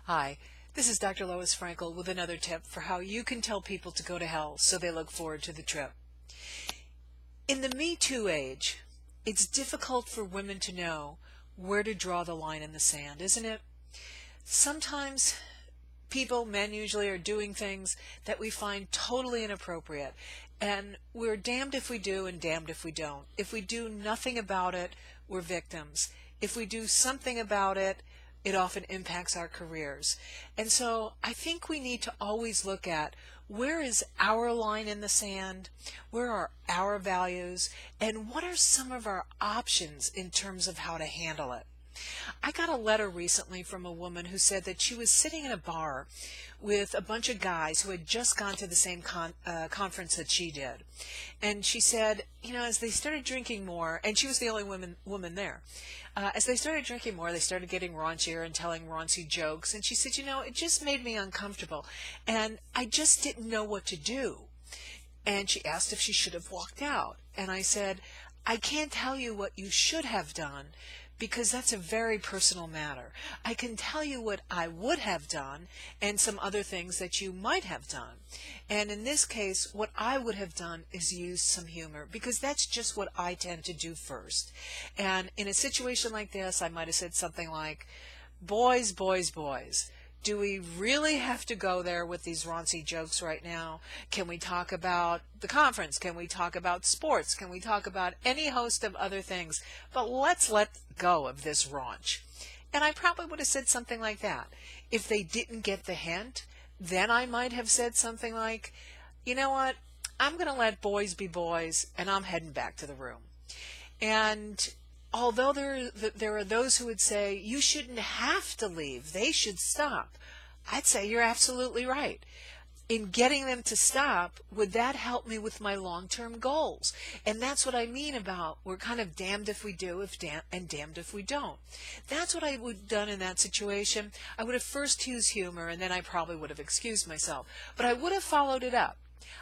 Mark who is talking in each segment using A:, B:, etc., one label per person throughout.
A: Hi, this is Dr. Lois Frankel with another tip for how you can tell people to go to hell so they look forward to the trip. In the Me Too age, it's difficult for women to know where to draw the line in the sand, isn't it? Sometimes people, men usually, are doing things that we find totally inappropriate, and we're damned if we do and damned if we don't. If we do nothing about it, we're victims. If we do something about it, it often impacts our careers. And so I think we need to always look at where is our line in the sand, where are our values, and what are some of our options in terms of how to handle it. I got a letter recently from a woman who said that she was sitting in a bar with a bunch of guys who had just gone to the same conference that she did. And she said, as they started drinking more, and she was the only woman there, as they started drinking more, they started getting raunchier and telling raunchy jokes. And she said, it just made me uncomfortable. And I just didn't know what to do. And she asked if she should have walked out. And I said, I can't tell you what you should have done, because that's a very personal matter. I can tell you what I would have done and some other things that you might have done. And in this case, what I would have done is use some humor, because that's just what I tend to do first. And in a situation like this, I might have said something like, boys, boys, boys. Do we really have to go there with these raunchy jokes right now? Can we talk about the conference? Can we talk about sports? Can we talk about any host of other things? But let's let go of this raunch. And I probably would have said something like that. If they didn't get the hint, then I might have said something like, you know what? I'm going to let boys be boys, and I'm heading back to the room. And although there are those who would say, you shouldn't have to leave, they should stop, I'd say you're absolutely right. In getting them to stop, would that help me with my long-term goals? And that's what I mean about we're kind of damned if we do and damned if we don't. That's what I would have done in that situation. I would have first used humor, and then I probably would have excused myself. But I would have followed it up.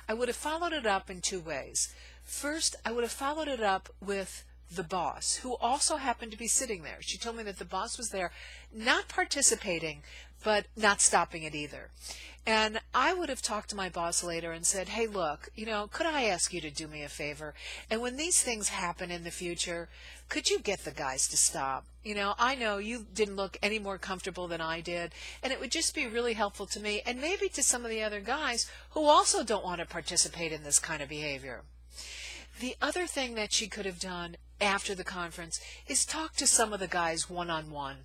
A: I would have followed it up in two ways. First, I would have followed it up with the boss, who also happened to be sitting there. She told me that the boss was there, not participating, but not stopping it either. And I would have talked to my boss later and said, hey, look, could I ask you to do me a favor? And when these things happen in the future, could you get the guys to stop? I know you didn't look any more comfortable than I did, and it would just be really helpful to me and maybe to some of the other guys who also don't want to participate in this kind of behavior. The other thing that she could have done after the conference is talk to some of the guys one-on-one,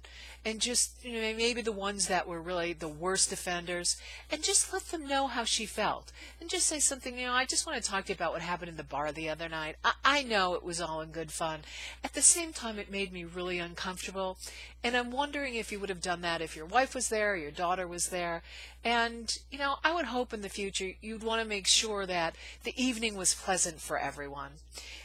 A: and just maybe the ones that were really the worst offenders, and just let them know how she felt, and just say something, I just want to talk to you about what happened in the bar the other night. I know it was all in good fun. At the same time, it made me really uncomfortable, and I'm wondering if you would have done that if your wife was there or your daughter was there. And I would hope in the future you'd want to make sure that the evening was pleasant for everyone.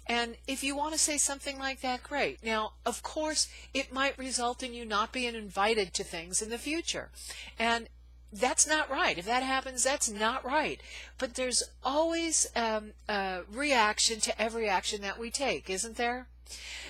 A: And if you want to say something like that, great. Now, of course, it might result in you not being invited to things in the future. And that's not right. If that happens, that's not right. But there's always a reaction to every action that we take, isn't there?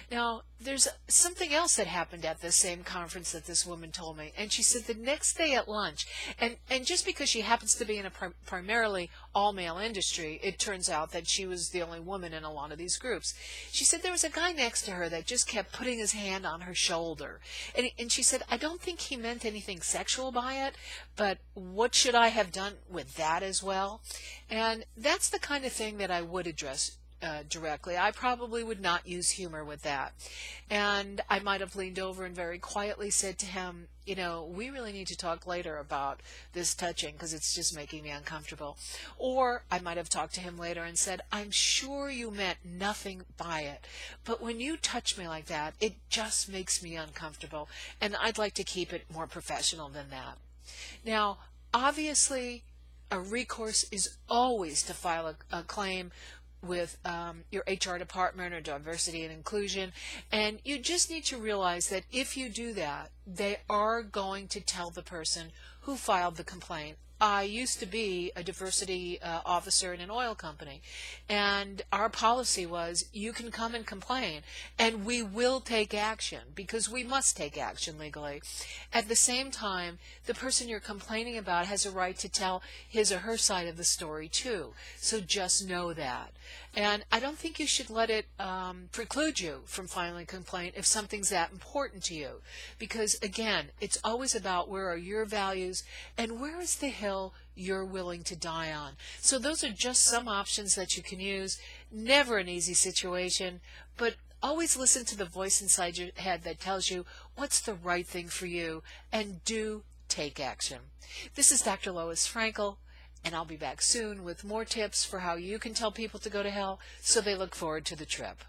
A: Now, there's something else that happened at this same conference that this woman told me. And she said the next day at lunch, and just because she happens to be in a primarily all-male industry, it turns out that she was the only woman in a lot of these groups. She said there was a guy next to her that just kept putting his hand on her shoulder. And she said, I don't think he meant anything sexual by it, but what should I have done with that as well? And that's the kind of thing that I would address directly. I probably would not use humor with that. And I might have leaned over and very quietly said to him, we really need to talk later about this touching, because it's just making me uncomfortable. Or I might have talked to him later and said, I'm sure you meant nothing by it, but when you touch me like that, it just makes me uncomfortable, and I'd like to keep it more professional than that. Now, obviously, a recourse is always to file a claim with your HR department or diversity and inclusion, and you just need to realize that if you do that, they are going to tell the person who filed the complaint I used to be a diversity officer in an oil company, and our policy was you can come and complain, and we will take action because we must take action legally. At the same time, the person you're complaining about has a right to tell his or her side of the story too. So just know that. And I don't think you should let it preclude you from filing a complaint if something's that important to you. Because again, it's always about where are your values and where is the hill you're willing to die on. So those are just some options that you can use. Never an easy situation, but always listen to the voice inside your head that tells you what's the right thing for you, and do take action. This is Dr. Lois Frankel, and I'll be back soon with more tips for how you can tell people to go to hell so they look forward to the trip.